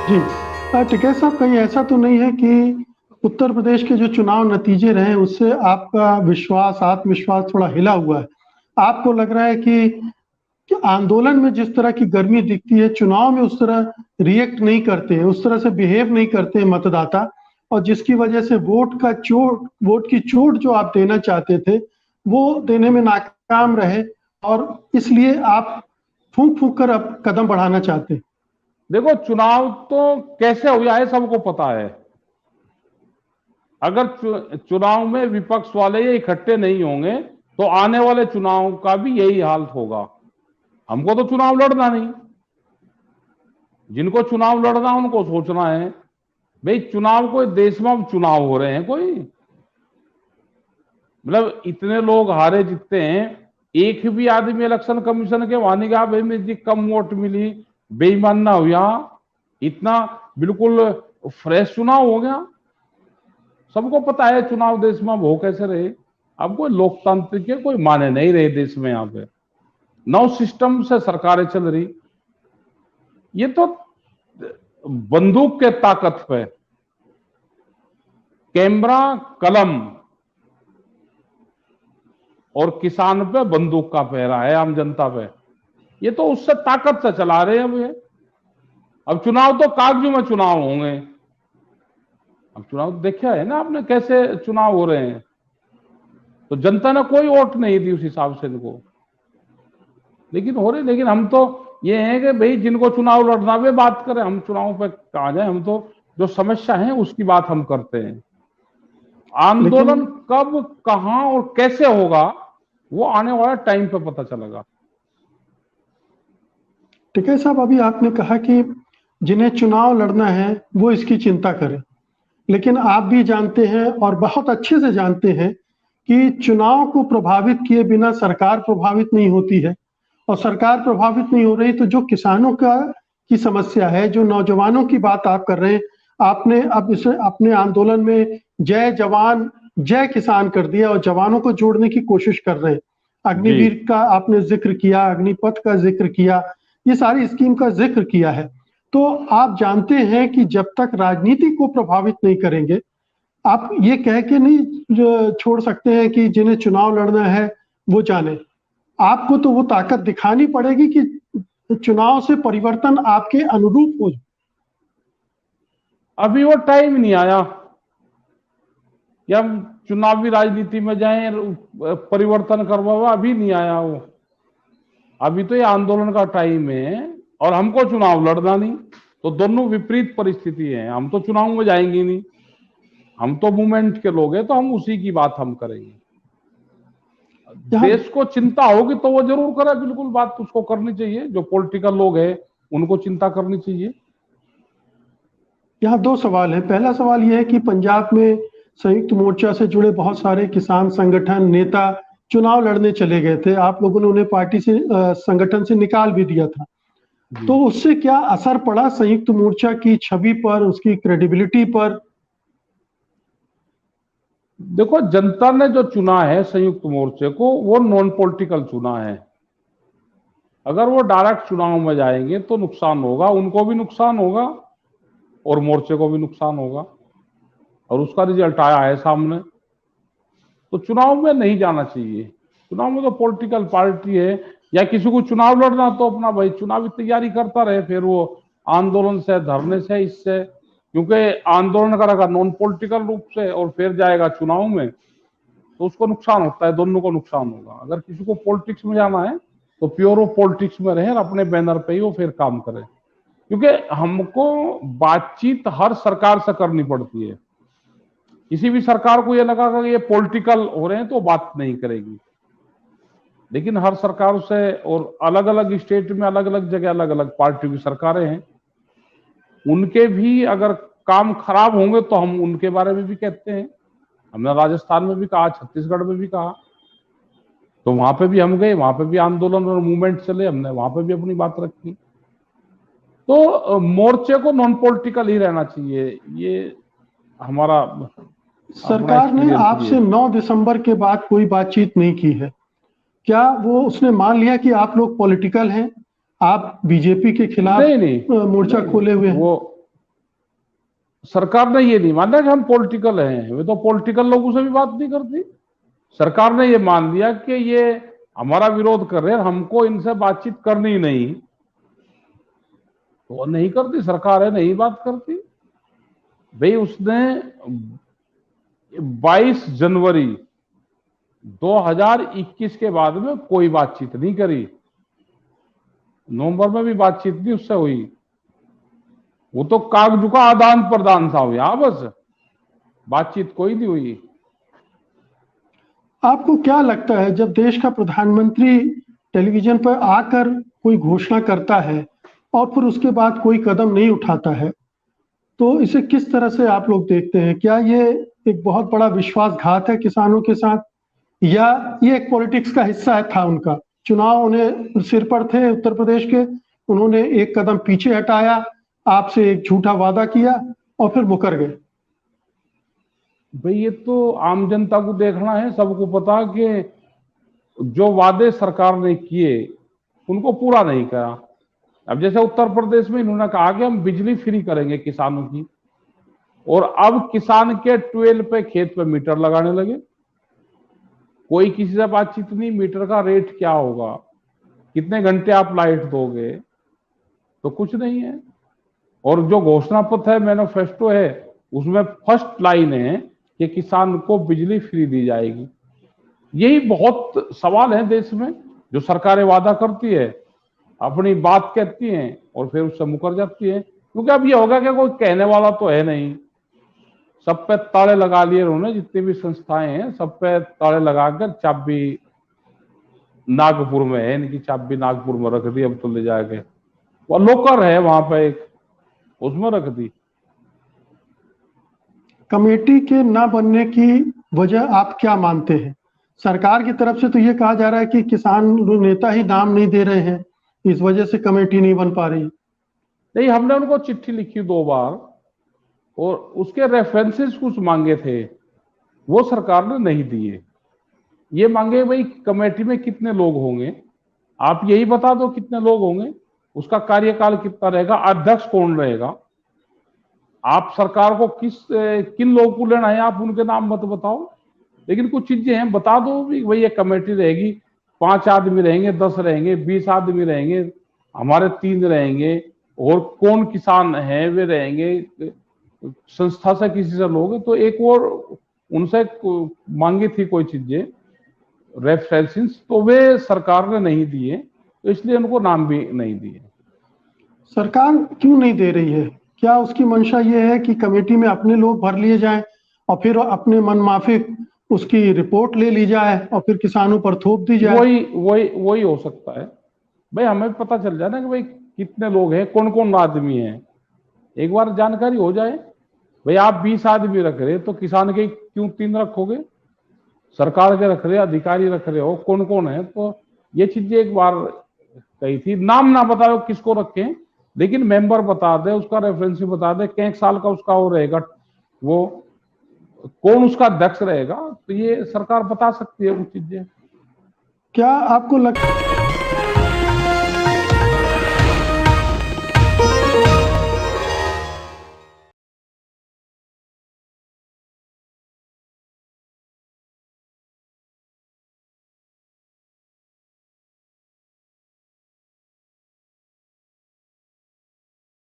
जी। टिकैत साहब, कहीं ऐसा तो नहीं है कि उत्तर प्रदेश के जो चुनाव नतीजे रहे उससे आपका विश्वास, आत्मविश्वास थोड़ा हिला हुआ है? आपको लग रहा है कि आंदोलन में जिस तरह की गर्मी दिखती है, चुनाव में उस तरह रिएक्ट नहीं करते हैं, उस तरह से बिहेव नहीं करते हैं मतदाता, और जिसकी वजह से वोट की चोट जो आप देना चाहते थे, वो देने में नाकाम रहे, और इसलिए आप फूँक-फूँक कर अब कदम बढ़ाना चाहते हैं। देखो, चुनाव तो कैसे हुआ है सबको पता है। अगर चुनाव में विपक्ष वाले ये इकट्ठे नहीं होंगे तो आने वाले चुनाव का भी यही हाल होगा। हमको तो चुनाव लड़ना नहीं, जिनको चुनाव लड़ना उनको सोचना है। भाई, चुनाव कोई देश में चुनाव हो रहे हैं, कोई मतलब इतने लोग हारे जीतते हैं, एक भी आदमी इलेक्शन कमीशन के वहां नहीं गया भाई मुझे कम वोट मिली, बेईमान ना हुआ। इतना बिल्कुल फ्रेश चुनाव हो गया। सबको पता है चुनाव देश में हो कैसे रहे। अब कोई लोकतांत्रिक के कोई माने नहीं रहे देश में। यहाँ पे नौ सिस्टम से सरकारें चल रही। ये तो बंदूक के ताकत पे, कैमरा, कलम और किसान पे बंदूक का पहरा है, आम जनता पे। ये तो उससे ताकत से चला रहे हैं। अब चुनाव तो कागजों में चुनाव होंगे। अब चुनाव देखा है ना आपने कैसे चुनाव हो रहे हैं। तो जनता ने कोई वोट नहीं दी उस हिसाब से इनको, लेकिन हो रहे। लेकिन हम तो ये है कि भाई जिनको चुनाव लड़ना वे बात करें, हम चुनाव पे कहा जाए। हम तो जो समस्या है उसकी बात हम करते हैं। लेकिन आंदोलन कब, कहां और कैसे होगा वो आने वाला टाइम पे पता चलेगा। टिकैत साहब, अभी आपने कहा कि जिन्हें चुनाव लड़ना है वो इसकी चिंता करें, लेकिन आप भी जानते हैं और बहुत अच्छे से जानते हैं कि चुनाव को प्रभावित किए बिना सरकार प्रभावित नहीं होती है, और सरकार प्रभावित नहीं हो रही तो जो किसानों का की समस्या है, जो नौजवानों की बात आप कर रहे हैं, आपने अब इसे अपने आंदोलन में जय जवान जय किसान कर दिया और जवानों को जोड़ने की कोशिश कर रहे हैं। जी। अग्निवीर का आपने जिक्र किया, अग्निपथ का जिक्र किया, ये सारी स्कीम का जिक्र किया है। तो आप जानते हैं कि जब तक राजनीति को प्रभावित नहीं करेंगे, आप ये कह के नहीं छोड़ सकते हैं कि जिन्हें चुनाव लड़ना है वो जाने। आपको तो वो ताकत दिखानी पड़ेगी कि चुनाव से परिवर्तन आपके अनुरूप हो। अभी वो टाइम नहीं आया कि हम चुनावी राजनीति में जाएं, परिवर्तन करवावा। अभी नहीं आया वो। अभी तो ये आंदोलन का टाइम है और हमको चुनाव लड़ना नहीं। तो दोनों विपरीत परिस्थिति है। हम तो चुनाव में जाएंगे नहीं, हम तो मूवमेंट के लोग हैं, तो हम उसी की बात हम करेंगे। यहाँ देश को चिंता होगी तो वो जरूर करे, बिल्कुल बात उसको करनी चाहिए। जो पॉलिटिकल लोग हैं उनको चिंता करनी चाहिए। यहाँ दो सवाल है। पहला सवाल यह है कि पंजाब में संयुक्त मोर्चा से जुड़े बहुत सारे किसान संगठन नेता चुनाव लड़ने चले गए थे, आप लोगों ने उन्हें पार्टी से संगठन से निकाल भी दिया था। जी। तो उससे क्या असर पड़ा संयुक्त मोर्चा की छवि पर, उसकी क्रेडिबिलिटी पर? देखो, जनता ने जो चुना है संयुक्त मोर्चे को, वो नॉन पॉलिटिकल चुना है। अगर वो डायरेक्ट चुनाव में जाएंगे तो नुकसान होगा, उनको भी नुकसान होगा और मोर्चे को भी नुकसान होगा। और उसका रिजल्ट आया है सामने। तो चुनाव में नहीं जाना चाहिए। चुनाव में तो पॉलिटिकल पार्टी है, या किसी को चुनाव लड़ना तो अपना भाई चुनावी तैयारी करता रहे, फिर वो आंदोलन से, धरने से, इससे। क्योंकि आंदोलन करेगा नॉन पॉलिटिकल रूप से और फिर जाएगा चुनाव में, तो उसको नुकसान होता है, दोनों को नुकसान होगा। अगर किसी को पॉलिटिक्स में जाना है तो प्योर ऑफ पॉलिटिक्स में रहे और अपने बैनर पे ही वो फिर काम करे। क्योंकि हमको बातचीत हर सरकार से करनी पड़ती है। किसी भी सरकार को ये लगा कि ये पॉलिटिकल हो रहे हैं तो बात नहीं करेगी। लेकिन हर सरकार से, और अलग अलग स्टेट में अलग अलग जगह अलग अलग पार्टी की सरकारें हैं, उनके भी अगर काम खराब होंगे तो हम उनके बारे में भी कहते हैं। हमने राजस्थान में भी कहा, छत्तीसगढ़ में भी कहा। तो वहां पे भी हम गए, वहां पे भी आंदोलन और मूवमेंट चले, हमने वहां पे भी अपनी बात रखी। तो मोर्चे को नॉन पॉलिटिकल ही रहना चाहिए। ये हमारा अपना सरकार ने एक्सपीरियंस ये आपसे है। 9 दिसंबर के बाद कोई बातचीत नहीं की है, क्या वो उसने मान लिया कि आप लोग पॉलिटिकल हैं, आप बीजेपी के खिलाफ नहीं नहीं मोर्चा नहीं, खोले हुए हैं? वो सरकार ने ये नहीं माना कि हम पॉलिटिकल हैं, वे तो पॉलिटिकल लोगों से भी बात नहीं करती। सरकार ने ये मान लिया कि ये हमारा विरोध कर रहे हैं, हमको इनसे बातचीत करनी ही नहीं, तो वो नहीं करती, सरकार है नहीं बात करती। भाई उसने 22 जनवरी 2021 के बाद में कोई बातचीत नहीं करी, नवंबर में भी बातचीत नहीं उससे हुई, वो तो कागजों का आदान प्रदान था यहां, बस बातचीत कोई नहीं हुई। आपको क्या लगता है जब देश का प्रधानमंत्री टेलीविजन पर आकर कोई घोषणा करता है और फिर उसके बाद कोई कदम नहीं उठाता है, तो इसे किस तरह से आप लोग देखते हैं? क्या ये एक बहुत बड़ा विश्वासघात है किसानों के साथ, या ये एक पॉलिटिक्स का हिस्सा था? उनका चुनाव उन्हें सिर पर थे उत्तर प्रदेश के, उन्होंने एक कदम पीछे हटाया, आपसे एक झूठा वादा किया और फिर मुकर गए। भाई ये तो आम जनता को देखना है, सबको पता कि जो वादे सरकार ने किए उनको पूरा नहीं करा। अब जैसे उत्तर प्रदेश में इन्होंने कहा कि हम बिजली फ्री करेंगे किसानों की, और अब किसान के ट्यूबवेल पे खेत पे मीटर लगाने लगे। कोई किसी से बातचीत नहीं, मीटर का रेट क्या होगा, कितने घंटे आप लाइट दोगे, तो कुछ नहीं है। और जो घोषणा पत्र है, मैनिफेस्टो है, उसमें फर्स्ट लाइन है कि किसान को बिजली फ्री दी जाएगी। यही बहुत सवाल है देश में, जो सरकारें वादा करती है, अपनी बात कहती हैं और फिर उससे मुकर जाती है। क्योंकि अब ये होगा कि कोई कहने वाला तो है नहीं, सब पे ताले लगा लिए उन्होंने, जितनी भी संस्थाएं हैं सब पे ताले लगाकर चाबी नागपुर में है, इनकी चाबी नागपुर में रख दी, अब तो ले जाके वो लोकर है वहां पे एक, उसमें रख दी। कमेटी के ना बनने की वजह आप क्या मानते हैं? सरकार की तरफ से तो ये कहा जा रहा है कि किसान नेता ही नाम नहीं दे रहे हैं, इस वजह से कमेटी नहीं बन पा रही। नहीं, हमने उनको चिट्ठी लिखी 2 बार और उसके रेफरेंसेस कुछ मांगे थे, वो सरकार ने नहीं दिए। ये मांगे भाई कमेटी में कितने लोग होंगे, आप यही बता दो कितने लोग होंगे, उसका कार्यकाल कितना रहेगा, अध्यक्ष कौन रहेगा, आप सरकार को किन लोगों को लेना है, आप उनके नाम मत बताओ, लेकिन कुछ चीजें हैं बता दो भी। भाई ये कमेटी रहेगी, 5 आदमी रहेंगे, 10 रहेंगे, 20 आदमी रहेंगे, हमारे 3 रहेंगे, और कौन किसान है वे रहेंगे, संस्था से किसी से लोग, तो एक और उनसे मांगी थी कोई चीजें रेफरेंसेस, तो वे सरकार ने नहीं दिए, तो इसलिए उनको नाम भी नहीं दिए। सरकार क्यों नहीं दे रही है? क्या उसकी मंशा ये है कि कमेटी में अपने लोग भर लिए जाएं और फिर अपने मनमाफिक उसकी रिपोर्ट ले ली जाए और फिर किसानों पर थोप दी जाए? वही हो सकता है। भाई हमें पता चल जाए ना कि भाई कितने लोग हैं, कौन कौन आदमी हैं, एक बार जानकारी हो जाए। भाई आप 20 आदमी रख रहे तो किसान के क्यों 3 रखोगे, सरकार के रख रहे, अधिकारी रख रहे हो, कौन कौन है, तो ये चीजें एक बार कही थी। नाम ना बताओ किसको रखें, लेकिन मेंबर बता दे, उसका रेफरेंस बता दे, एक साल का उसका वो रहेगा, वो कौन उसका अध्यक्ष रहेगा, तो ये सरकार बता सकती है कुछ चीजें। क्या आपको लगता